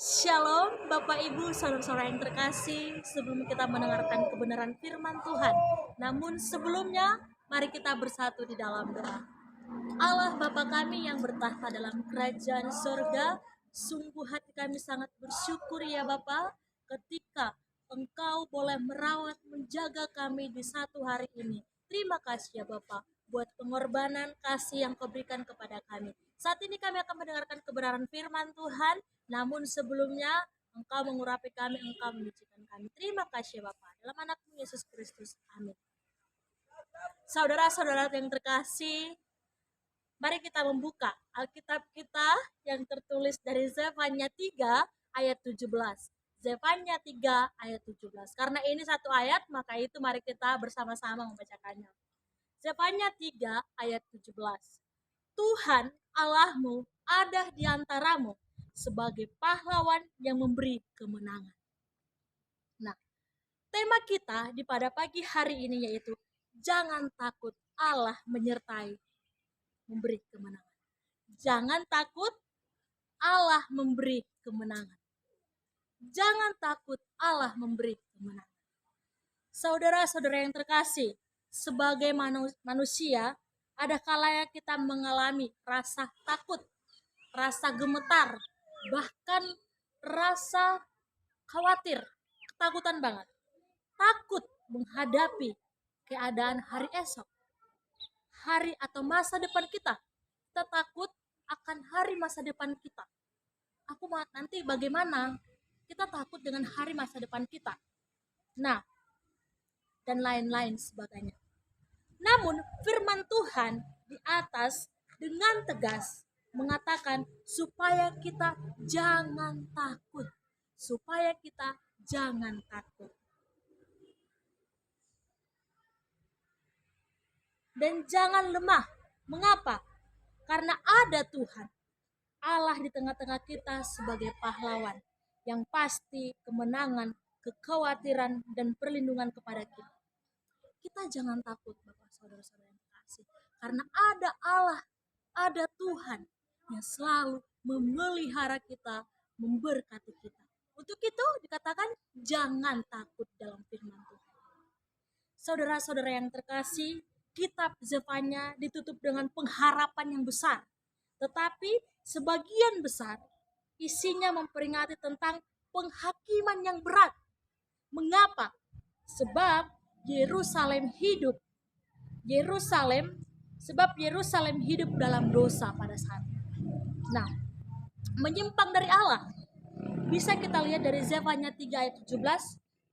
Shalom Bapak Ibu saudara-saudara yang terkasih. Sebelum kita mendengarkan kebenaran firman Tuhan, namun sebelumnya mari kita bersatu di dalam doa. Allah Bapa kami yang bertahta dalam kerajaan surga, sungguh hati kami sangat bersyukur ya Bapa, ketika Engkau boleh merawat menjaga kami di satu hari ini. Terima kasih ya Bapa buat pengorbanan kasih yang Kau berikan kepada kami. Saat ini kami akan mendengarkan kebenaran firman Tuhan, namun sebelumnya Engkau mengurapi kami, Engkau menyucikan kami. Terima kasih ya Bapa, dalam anakmu Yesus Kristus. Amin. Saudara-saudara yang terkasih, mari kita membuka Alkitab kita yang tertulis dari Zefanya 3 ayat 17. Zefanya 3 ayat 17. Karena ini satu ayat, maka itu mari kita bersama-sama membacakannya. Zefanya 3 ayat 17. Tuhan Allahmu ada di antaramu sebagai pahlawan yang memberi kemenangan. Nah, tema kita di pada pagi hari ini yaitu jangan takut, Allah menyertai, memberi kemenangan. Jangan takut, Allah memberi kemenangan. Jangan takut, Allah memberi kemenangan. Saudara-saudara yang terkasih, sebagai manusia, ada kalanya kita mengalami rasa takut, rasa gemetar, bahkan rasa khawatir, ketakutan banget. Takut menghadapi keadaan hari esok, hari atau masa depan kita. Kita takut akan hari masa depan kita. Aku nanti bagaimana? Kita takut dengan hari masa depan kita. Nah, dan lain-lain sebagainya. Namun firman Tuhan di atas dengan tegas mengatakan supaya kita jangan takut. Supaya kita jangan takut. Dan jangan lemah. Mengapa? Karena ada Tuhan. Allah di tengah-tengah kita sebagai pahlawan yang pasti kemenangan, kekhawatiran, dan perlindungan kepada kita. Kita jangan takut, Bapak saudara-saudara yang terkasih, karena ada Allah, ada Tuhan yang selalu memelihara kita, memberkati kita. Untuk itu dikatakan jangan takut dalam firman Tuhan. Saudara-saudara yang terkasih, kitab Zefanya ditutup dengan pengharapan yang besar. Tetapi sebagian besar isinya memperingati tentang penghakiman yang berat. Mengapa? Sebab Yerusalem hidup dalam dosa pada saat itu. Nah, menyimpang dari Allah. Bisa kita lihat dari Zefanya 3 ayat 17,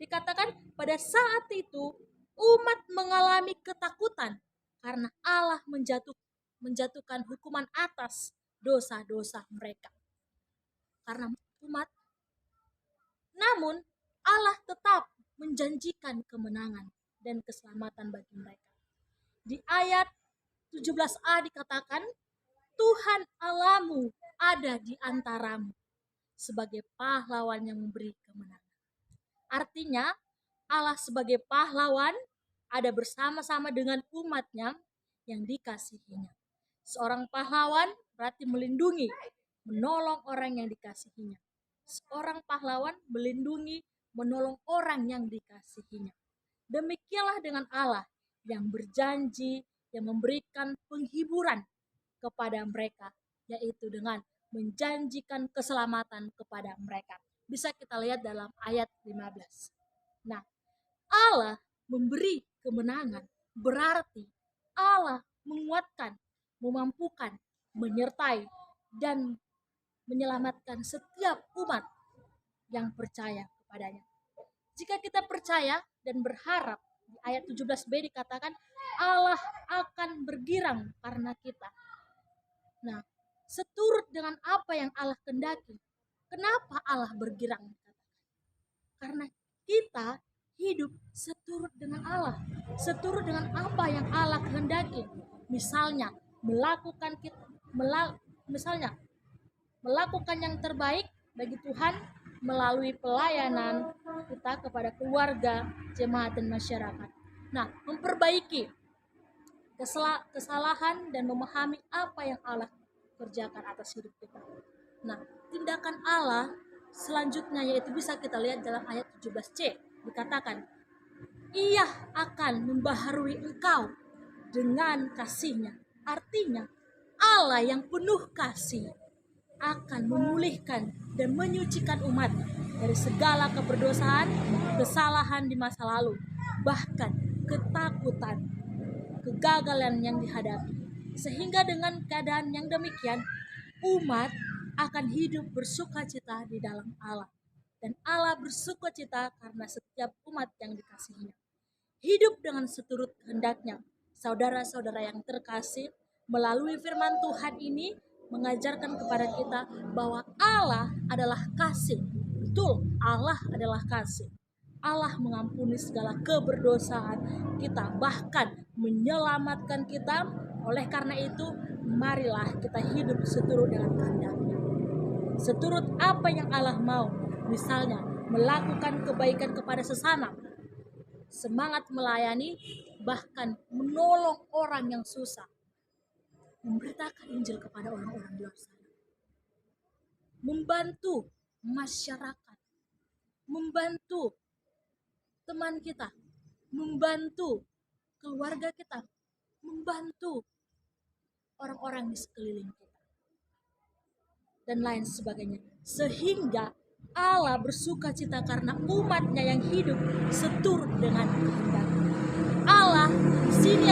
dikatakan pada saat itu umat mengalami ketakutan karena Allah menjatuhkan hukuman atas dosa-dosa mereka. Karena umat, namun Allah tetap menjanjikan kemenangan dan keselamatan bagi mereka. Di ayat 17a dikatakan, Tuhan Allahmu ada di antaramu sebagai pahlawan yang memberi kemenangan. Artinya, Allah sebagai pahlawan ada bersama-sama dengan umatnya yang dikasihinya. Seorang pahlawan berarti melindungi, menolong orang yang dikasihinya. Seorang pahlawan melindungi, menolong orang yang dikasihinya. Demikianlah dengan Allah yang berjanji, yang memberikan penghiburan kepada mereka, yaitu dengan menjanjikan keselamatan kepada mereka. Bisa kita lihat dalam ayat 15. Nah, Allah memberi kemenangan berarti Allah menguatkan, memampukan, menyertai, dan menyelamatkan setiap umat yang percaya kepadanya. Jika kita percaya dan berharap, di ayat 17b dikatakan Allah akan bergirang karena kita. Nah, seturut dengan apa yang Allah kehendaki. Kenapa Allah bergirang? Karena kita hidup seturut dengan Allah, seturut dengan apa yang Allah kehendaki. Misalnya melakukan yang terbaik bagi Tuhan melalui pelayanan kita kepada keluarga, jemaat, dan masyarakat. Nah, memperbaiki kesalahan dan memahami apa yang Allah kerjakan atas hidup kita. Nah, tindakan Allah selanjutnya yaitu bisa kita lihat dalam ayat 17c, dikatakan, Ia akan membaharui engkau dengan kasih-Nya. Artinya, Allah yang penuh kasih akan memulihkan dan menyucikan umat dari segala keberdosaan, kesalahan di masa lalu, bahkan ketakutan, kegagalan yang dihadapi. Sehingga dengan keadaan yang demikian, umat akan hidup bersukacita di dalam Allah. Dan Allah bersukacita karena setiap umat yang dikasihinya. Hidup dengan seturut kehendaknya. Saudara-saudara yang terkasih, melalui firman Tuhan ini mengajarkan kepada kita bahwa Allah adalah kasih. Betul, Allah adalah kasih. Allah mengampuni segala keberdosaan kita, bahkan menyelamatkan kita. Oleh karena itu, marilah kita hidup seturut dengan kehendaknya. Seturut apa yang Allah mau, misalnya melakukan kebaikan kepada sesama, semangat melayani, bahkan menolong orang yang susah, memberitakan Injil kepada orang-orang di luar sana, membantu masyarakat, membantu teman kita, membantu keluarga kita, membantu orang-orang di sekeliling kita, dan lain sebagainya. Sehingga Allah bersukacita karena umatnya yang hidup seturut dengan kehendaknya. Allah di sini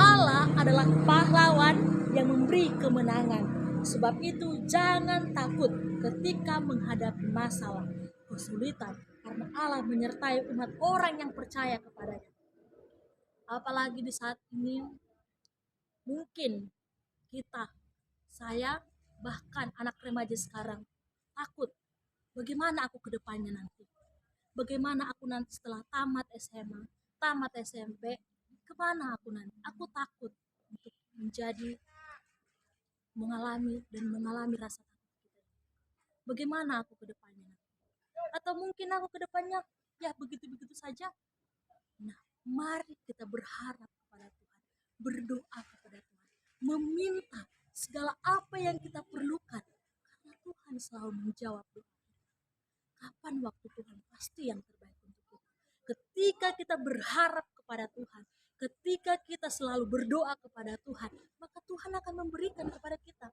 Allah adalah pahlawan yang memberi kemenangan. Sebab itu jangan takut ketika menghadapi masalah, kesulitan, karena Allah menyertai umat orang yang percaya kepadanya. Apalagi di saat ini mungkin kita, saya, bahkan anak remaja sekarang takut. Bagaimana aku ke depannya nanti? Bagaimana aku nanti setelah tamat SMA, tamat SMP, kemana aku nanti? Aku takut untuk mengalami rasa takut kita. Bagaimana aku ke depannya nanti? Atau mungkin aku ke depannya ya begitu-begitu saja. Nah, mari kita berharap kepada Tuhan, berdoa kepada Tuhan, meminta segala apa yang kita perlukan, karena Tuhan selalu menjawab doa. Kapan waktu Tuhan pasti yang terbaik untuk kita. Ketika kita berharap kepada Tuhan, ketika kita selalu berdoa kepada Tuhan, maka Tuhan akan memberikan kepada kita.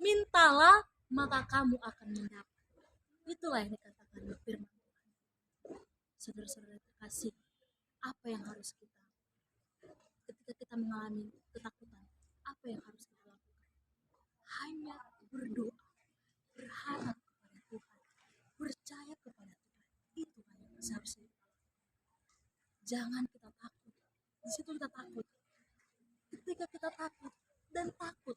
Mintalah, maka kamu akan mendapat. Itulah yang dikatakan di firman Tuhan. Saudara-saudara terkasih, apa yang harus kita, ketika kita mengalami ketakutan, apa yang harus kita lakukan? Hanya berdoa, berharap kepada Tuhan, percaya kepada Tuhan. Itu yang seharusnya. Jangan kita takut. Di situ kita takut. Ketika kita takut dan takut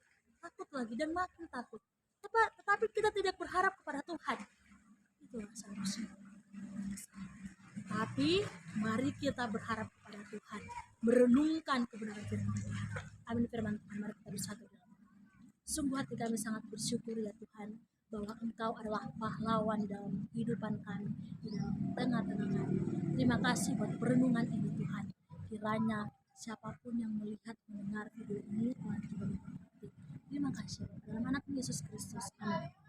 lagi dan makin takut. Tetapi kita tidak berharap kepada Tuhan. Itulah seharusnya. Tapi mari kita berharap kepada Tuhan, merenungkan kebenaran firman Tuhan. Amin. Firman Tuhan, mari kita bersatu. Sungguh hati kami sangat bersyukur ya Tuhan, bahwa Engkau adalah pahlawan dalam kehidupan kami, di dalam tengah-tengah kami. Terima kasih buat perenungan ini Tuhan. Kiranya siapapun yang melihat, mendengar video ini, Tuhan juga memberkati. Terima kasih dalam anak Yesus Kristus. Amin.